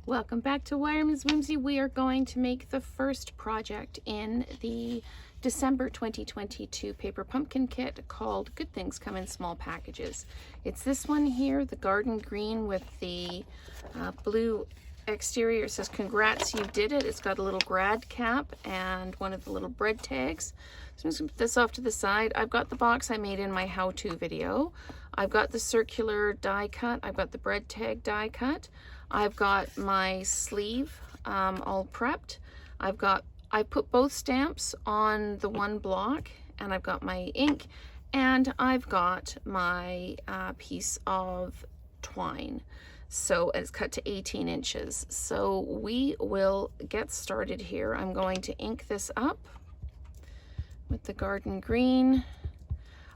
Welcome back to Wireman's Whimsy. We are going to make the first project in the December 2022 paper pumpkin kit called Good Things Come in Small Packages. It's this one here, the garden green with the blue exterior. It says, "Congrats, you did it." It's got a little grad cap and one of the little bread tags. So I'm just gonna put this off to the side. I've got the box I made in my how-to video. I've got the circular die cut. I've got the bread tag die cut. I've got my sleeve all prepped. I put both stamps on the one block, and I've got my ink, and I've got my piece of twine. So it's cut to 18 inches. So we will get started here. I'm going to ink this up with the garden green.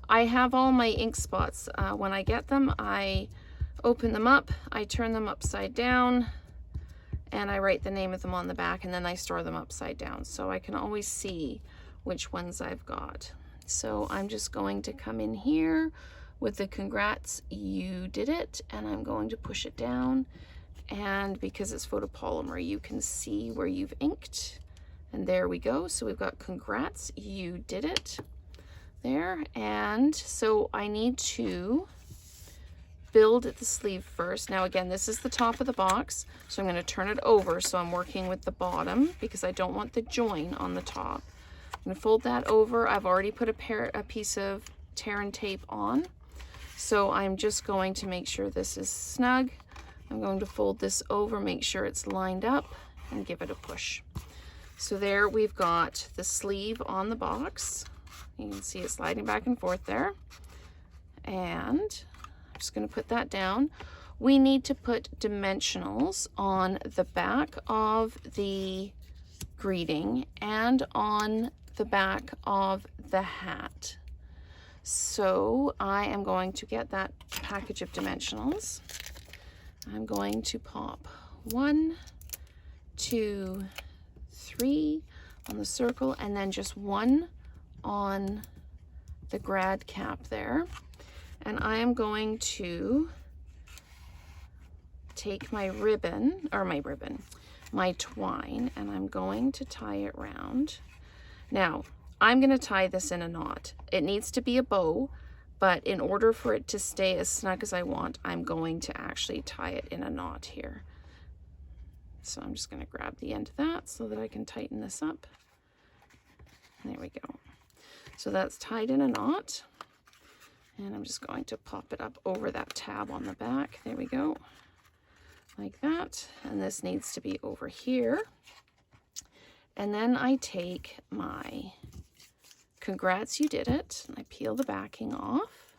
I have all my ink spots. When I get them, I open them up, I turn them upside down, and I write the name of them on the back, and then I store them upside down so I can always see which ones I've got. So I'm just going to come in here with the "Congrats, you did it," and I'm going to push it down, and because it's photopolymer you can see where you've inked, and there we go. So we've got "Congrats, you did it" there. And so I need to build the sleeve first. Now again, this is the top of the box, so I'm going to turn it over so I'm working with the bottom because I don't want the join on the top. I'm going to fold that over. I've already put a piece of tear and tape on, so I'm just going to make sure this is snug. I'm going to fold this over, make sure it's lined up, and give it a push. So there we've got the sleeve on the box. You can see it sliding back and forth there, and I'm just going to put that down. We need to put dimensionals on the back of the greeting and on the back of the hat. So I am going to get that package of dimensionals. I'm going to pop 1, 2, 3 on the circle, and then just 1 on the grad cap there. And I am going to take my my twine, and I'm going to tie it round. Now, I'm going to tie this in a knot. It needs to be a bow, but in order for it to stay as snug as I want, I'm going to actually tie it in a knot here. So I'm just going to grab the end of that so that I can tighten this up. There we go. So that's tied in a knot. And I'm just going to pop it up over that tab on the back. There we go, like that. And this needs to be over here. And then I take my "Congrats, you did it." I peel the backing off.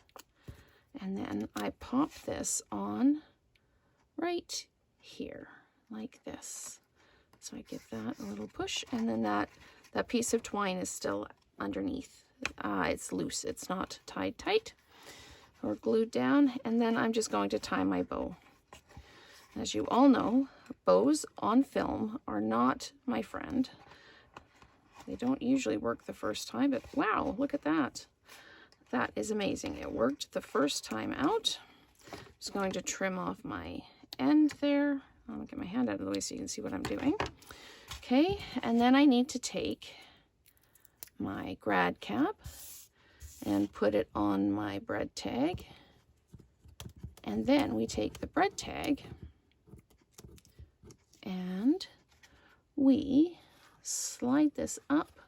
And then I pop this on right here, like this. So I give that a little push, and then that piece of twine is still underneath. It's loose, it's not tied tight or glued down. And then I'm just going to tie my bow. As you all know, bows on film are not my friend. They don't usually work the first time, but wow, look at that. That is amazing. It worked the first time out. I'm just going to trim off my end there. I'll get my hand out of the way so you can see what I'm doing. Okay, and then I need to take my grad cap and put it on my bread tag. And then we take the bread tag and we slide this up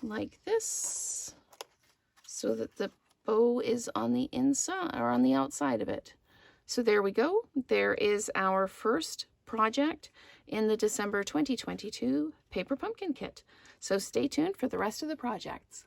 like this so that the bow is on the inside or on the outside of it. So there we go. There is our first project in the December 2022 paper pumpkin kit. So stay tuned for the rest of the projects.